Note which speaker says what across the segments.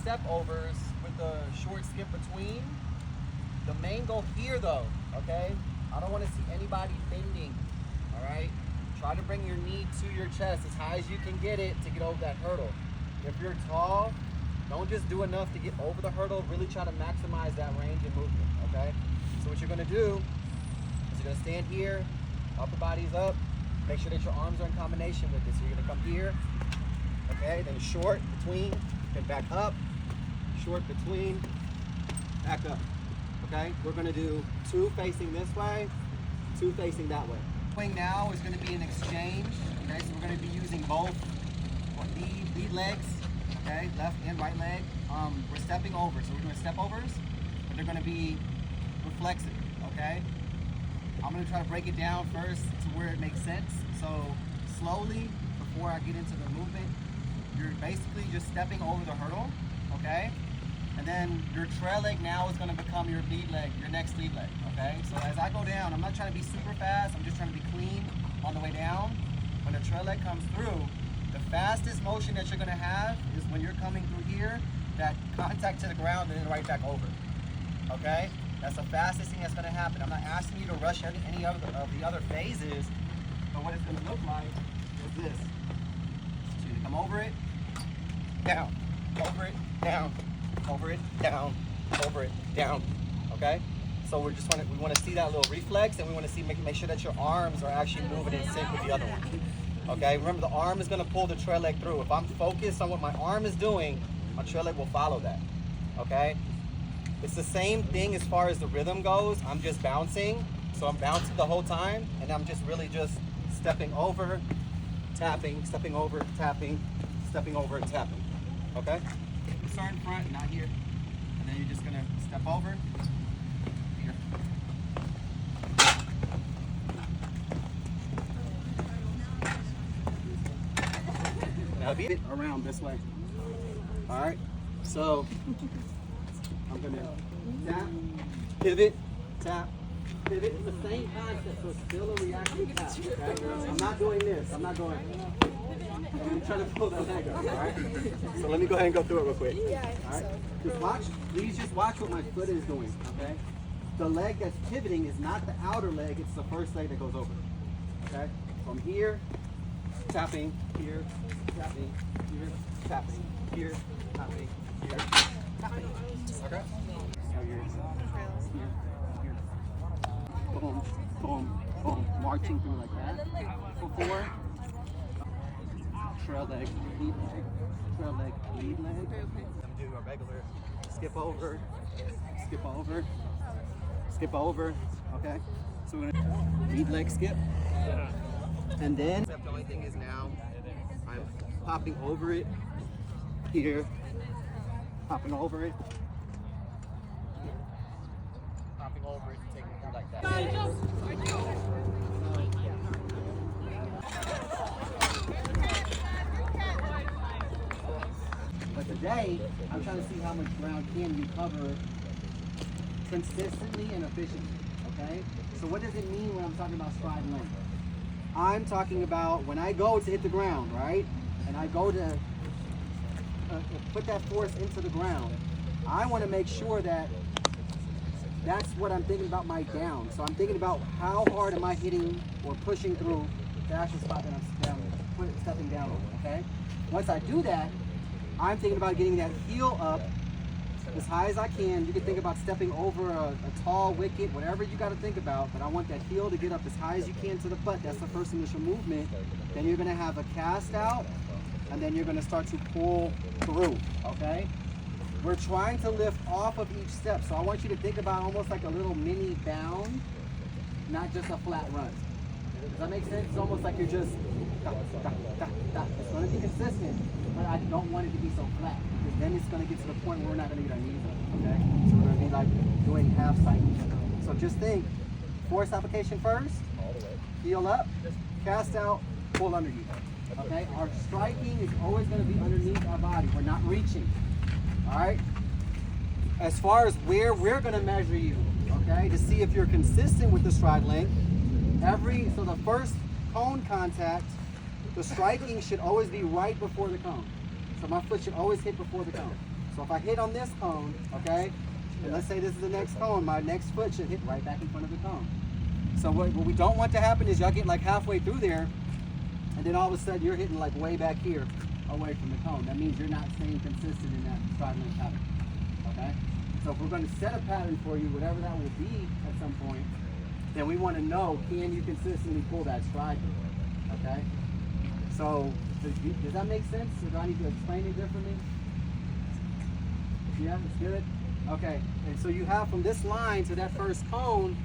Speaker 1: step overs with the short skip between. The main goal here though, okay? I don't want to see anybody bending, all right? Try to bring your knee to your chest as high as you can get it to get over that hurdle. If you're tall, don't just do enough to get over the hurdle, really try to maximize that range of movement, okay? So what you're gonna do is you're gonna stand here, upper body's up, make sure that your arms are in combination with this. So you're gonna come here, okay? Then short, between, then back up, short, between, back up, okay? We're gonna do 2 facing this way, 2 facing that way. Swing now is gonna be an exchange, okay? So we're gonna be using both lead legs, okay? Left and right leg. We're stepping over, so we're doing step overs, but they're gonna be reflexive, okay? I'm gonna try to break it down first to where it makes sense. So slowly, before I get into the movement, you're basically just stepping over the hurdle, okay? And then your trail leg now is gonna become your lead leg, your next lead leg, okay? So as I go down, I'm not trying to be super fast, I'm just trying to be clean on the way down. When the trail leg comes through, the fastest motion that you're gonna have is when you're coming through here, that contact to the ground and then right back over, okay? That's the fastest thing that's gonna happen. I'm not asking you to rush any of the other phases, but what it's gonna look like is this. So you come over it, down, over it, down, over it, down, over it, down, okay? So we want to see that little reflex, and we want to see make sure that your arms are actually moving in sync with the other one. Okay, remember the arm is going to pull the trail leg through. If I'm focused on what my arm is doing, my trail leg will follow that. Okay, it's the same thing as far as the rhythm goes. I'm just bouncing, so I'm bouncing the whole time, and I'm just really just stepping over, tapping, stepping over, tapping, stepping over, and tapping. Okay, start in front, not here, and then you're just going to step over. Here. Now beat it around this way. All right. So I'm gonna tap, pivot, tap, pivot. It's the same concept, so it's still a reactive tap. Okay? I'm not doing this. I'm not going. I'm trying to pull that leg up. All right. So let me go ahead and go through it real quick. All right. Just watch. Please just watch what my foot is doing. Okay. The leg that's pivoting is not the outer leg. It's the first leg that goes over. Okay. From here, tapping here. Tapping, here, tapping, here, tapping, here, tapping. Okay? So you're here, here. Boom, boom, boom. Marching through like that. Before. Trail leg, lead leg. Trail leg, lead leg. I'm going to do a regular skip over, skip over, skip over. Okay? So we're going to lead leg skip. And then, the only thing is now, I'm popping over it here, popping over it, here, popping over it, taking it through like that. But today, I'm trying to see how much ground can you cover consistently and efficiently, okay? So what does it mean when I'm talking about stride length? I'm talking about when I go to hit the ground, right? And I go to put that force into the ground. I want to make sure that that's what I'm thinking about my down. So I'm thinking about how hard am I hitting or pushing through the actual spot that I'm stepping down over, okay? Once I do that, I'm thinking about getting that heel up as high as I can. You can think about stepping over a tall wicket, whatever you got to think about, but I want that heel to get up as high as you can to the butt. That's the first initial movement. Then you're going to have a cast out, and then you're going to start to pull through, okay? We're trying to lift off of each step, so I want you to think about almost like a little mini bound, not just a flat run. Does that make sense? It's almost like you're just da, da, da, da. It's going to be consistent, but I don't want it to be so flat, because then it's going to get to the point where we're not going to get our knees up, okay? So we're going to be like doing half cycles. So just think, force application first, heel up, cast out, pull underneath, okay? Our striking is always going to be underneath our body. We're not reaching, all right? As far as where we're going to measure you, okay, to see if you're consistent with the stride length, so the first cone contact, the striking should always be right before the cone. So my foot should always hit before the cone. So if I hit on this cone, okay, and let's say this is the next cone, my next foot should hit right back in front of the cone. So what we don't want to happen is y'all get like halfway through there, and then all of a sudden you're hitting like way back here, away from the cone. That means you're not staying consistent in that stride length pattern, okay? So if we're going to set a pattern for you, whatever that will be at some point, then we want to know, can you consistently pull that stride, okay? So does that make sense, or do I need to explain it differently? Yeah, it's good. Okay, and so you have from this line to that first cone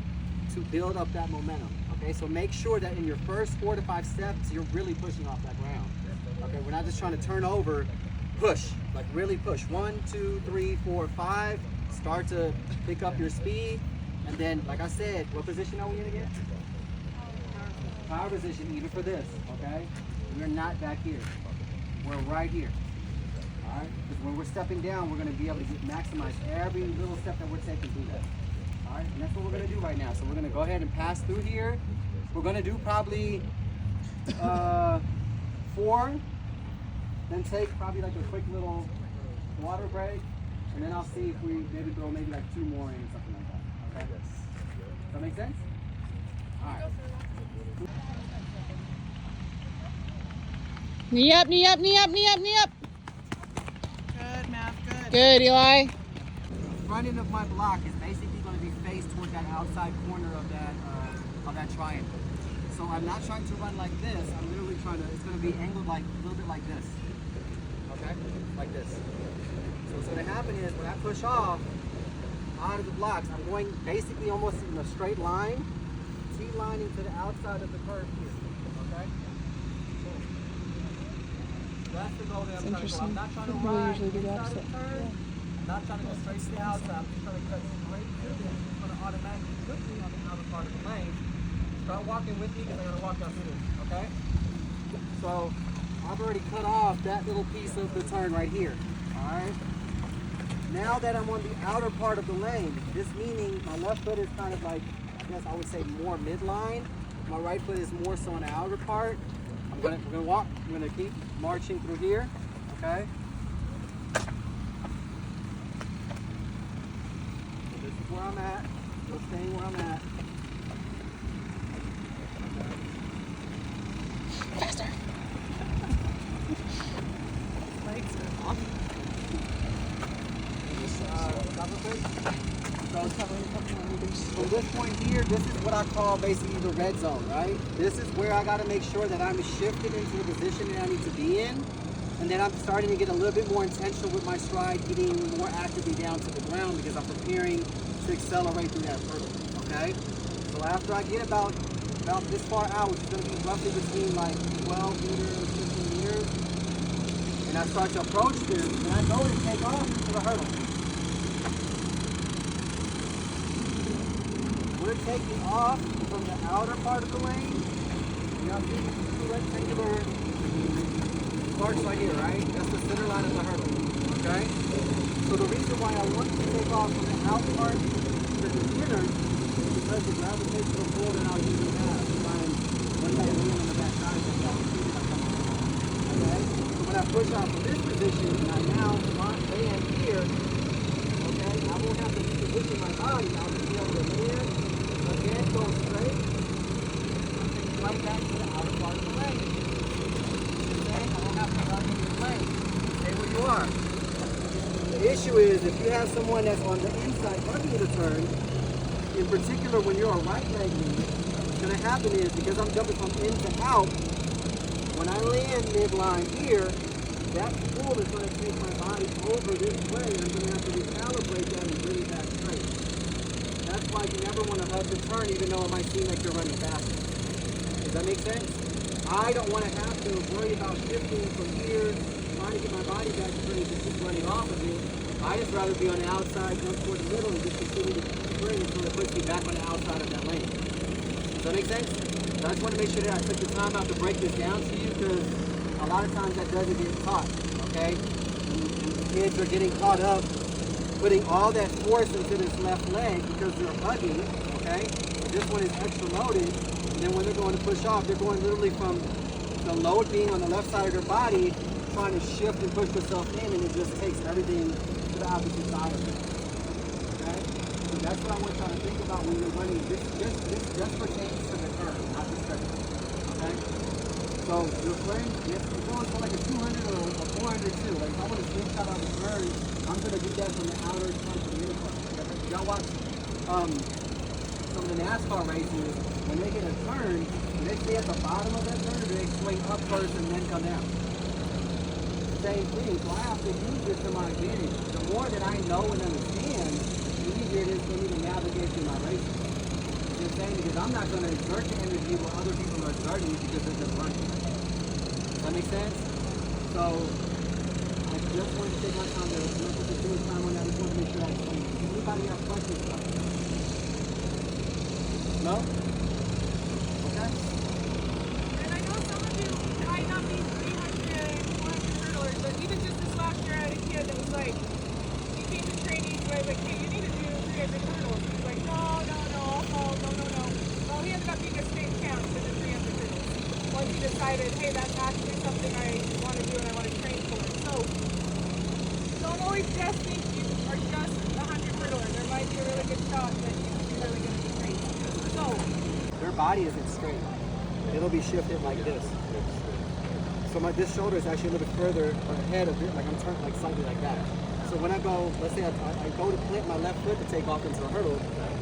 Speaker 1: to build up that momentum. Okay, so make sure that in your first 4 to 5 steps, you're really pushing off that ground. Okay, we're not just trying to turn over, push, like really push. 1, 2, 3, 4, 5. Start to pick up your speed, and then, like I said, what position are we in again? Power position, even for this. Okay, we're not back here. We're right here. All right, because when we're stepping down, we're going to be able to maximize every little step that we're taking through that. All right, and that's what we're going to do right now. So we're going to go ahead and pass through here. We're going to do probably 4, then take probably like a quick little water break, and then I'll see if we maybe throw maybe like 2 more in, something like that. Okay? Does that make sense? All right.
Speaker 2: Knee up, knee up, knee up, knee up, knee up.
Speaker 3: Good, Matt, good.
Speaker 2: Good, Eli.
Speaker 1: The front end of my block is basically going to be faced toward that outside corner of that triangle. So I'm not trying to run like this. I'm literally trying to, it's going to be angled like a little bit like this. Okay? Like this. So what's going to happen is when I push off out of the blocks, I'm going basically almost in a straight line, T-lining to the outside of the curve here. Okay? That's the goal that I'm trying to go. I'm not trying to ride inside of the turn. I'm not trying to go straight to the outside. I'm just trying to cut straight through this. It's going to automatically put me on the outer part of the lane. Start walking with me because I got to walk out through this. Okay? So I've already cut off that little piece of the turn right here. Alright? Now that I'm on the outer part of the lane, this meaning my left foot is kind of like, I guess I would say more midline. My right foot is more so on the outer part. We're gonna walk. We're gonna keep marching through here. Okay. So this is where I'm at. Still staying where I'm at.
Speaker 2: Faster.
Speaker 3: Legs are off.
Speaker 1: From this point here, this is what I call basically the red zone, right? This is where I got to make sure that I'm shifted into the position that I need to be in, and then I'm starting to get a little bit more intentional with my stride, getting more actively down to the ground because I'm preparing to accelerate through that hurdle, okay? So after I get about this far out, which is going to be roughly between like 12 meters, 15 meters, and I start to approach this, and I go to take off to the hurdle. We're taking off from the outer part of the lane. You know, see the rectangular marks right here, right? That's the center line of the hurdle, okay? So the reason why I want to take off from the out part to the inner is because the gravitational pull that I'll usually have to find once I land on the back side of that okay? So when I push off from this position and I now land here, okay, I won't have to reposition my body. I'll just be able to land. Again, go straight, right back to the outer part of the lane. Okay? I don't have to run in your lane. Stay where you are. The issue is if you have someone that's on the inside running the turn, in particular when you're a right leg lead, what's going to happen is because I'm jumping from in to out, when I land midline here, that pull is going to take my body over this way, and I'm going to have to recalibrate that and bring it back straight. That's why you never want to hug the turn even though it might seem like you're running faster. Does that make sense? I don't want to have to worry about shifting from here, trying to get my body back straight and just running off of it. I just rather be on the outside, jump toward the middle, and just continue to bring until it puts me back on the outside of that lane. Does that make sense? So I just want to make sure that I took the time out to break this down to you because a lot of times that doesn't get taught, okay? And kids are getting caught up putting all that force into this left leg because they're hugging, okay? But this one is extra loaded, and then when they're going to push off, they're going literally from the load being on the left side of their body, trying to shift and push themselves in, and it just takes everything the opposite side of it. Okay? So that's what I want y'all to think about when you're running. This just pertains to the curve, not the stretch. Okay? So your friend, if you're going for like a 200 or a 400 too, like if I want to slingshot on the turn, I'm going to do that from the outer front to the inner front. Y'all watch some of the NASCAR races, when they get a turn, do they stay at the bottom of that turn or do they swing up first and then come down? Same thing, so I have to use this to my advantage. The more that I know and understand, the easier it is for me to navigate through my races. You know what I'm saying? Because I'm not going to exert the energy where other people are exerting it because they're just running. Does that make sense? So, I just wanted to take my time to not put too much time on that. I just want to make sure I explain it. Does anybody have questions about it? No? Okay.
Speaker 3: And I know some of you might not be 300, 400 hurdlers, but even just this last year I had a kid that was like, he came to training, so I was like, hey, you need to do 300 hurdles. He was like, no, I'll fall, no. Well, he ended up being a state champ in the 300 hurdles. Once he decided, hey, that's actually something I want to do and I want to train for. So, don't always just think you are just a 100 hurdler. There might be a really good shot that you can be really good at the race. So,
Speaker 1: Their body isn't straight. It'll be shifted like this. So this shoulder is actually a little bit further ahead of it, like I'm turned like slightly like that. So when I go, let's say I go to plant my left foot to take off into a hurdle,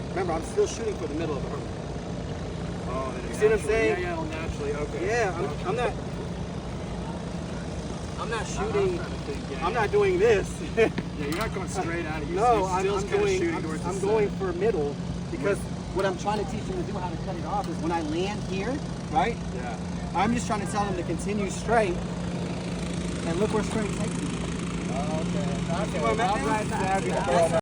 Speaker 1: remember I'm still shooting for the middle of the hurdle.
Speaker 4: Oh,
Speaker 1: You see what I'm saying?
Speaker 4: Yeah, naturally, okay.
Speaker 1: Yeah, I'm not shooting,
Speaker 4: Yeah,
Speaker 1: I'm not doing this.
Speaker 4: Yeah, you're not going straight at it.
Speaker 1: No,
Speaker 4: you're
Speaker 1: I'm going for middle because what I'm trying to teach them to do how to cut it off is when I land here, right?
Speaker 4: Yeah.
Speaker 1: I'm just trying to tell them to continue straight and look where straight takes me. Okay.
Speaker 4: All right,